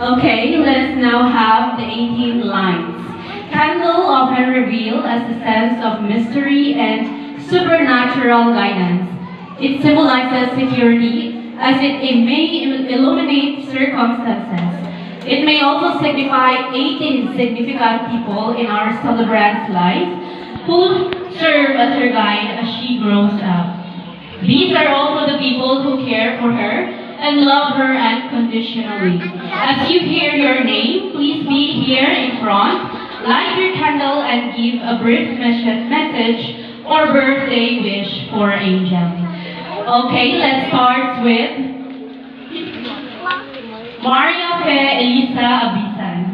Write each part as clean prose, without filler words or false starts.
Okay, let's now have the 18 lines. Candle often reveal as a sense of mystery and supernatural guidance. It symbolizes security as it may illuminate circumstances. It may also signify 18 significant people in our celebrant's life who serve as her guide as she grows up. These are also the people who care for her and love her unconditionally. As you hear your name, please be here in front, light your candle and give a brief message or birthday wish for Angel. Okay, let's start with Maria Fe Elisa Abisan.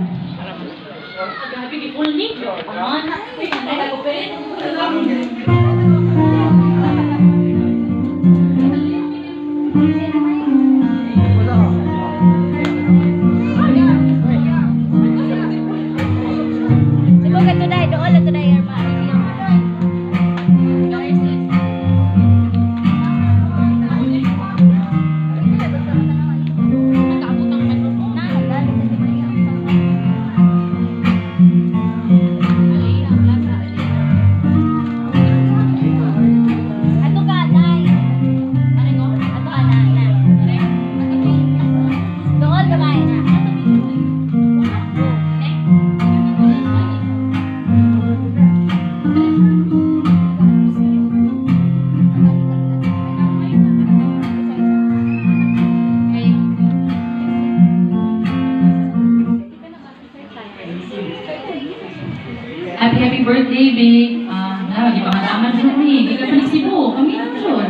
Happy birthday, babe. Di ba malaman siya ni? Di ka panisibo. Kami lang siya.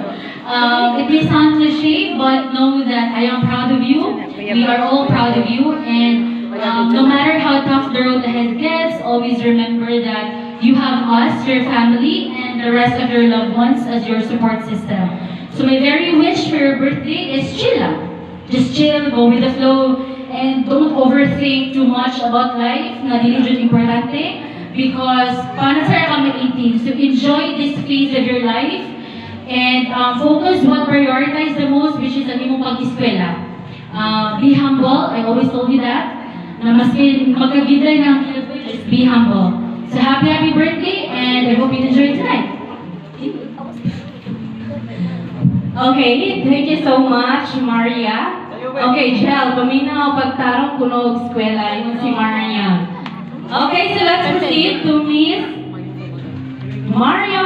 It may sound cliche, but know that I am proud of you. We are all proud of you. And no matter how tough the road ahead gets, always remember that you have us, your family, and the rest of your loved ones as your support system. So my very wish for your birthday is chill lang. Just chill, go with the flow, and don't overthink too much about life. Na dili jud importante. Because paano sa kami 18, so enjoy this phase of your life and focus what prioritize the most, which is ang imong pag-eskwela. Be humble, I always told you that. Na maski magkagiday ng just be humble. So happy birthday and I hope you enjoy tonight. Okay, thank you so much, Maria. Okay, Jel, paminaw pagtarong kuno eskwela yung si Maria. Okay, so let's proceed to Miss Maria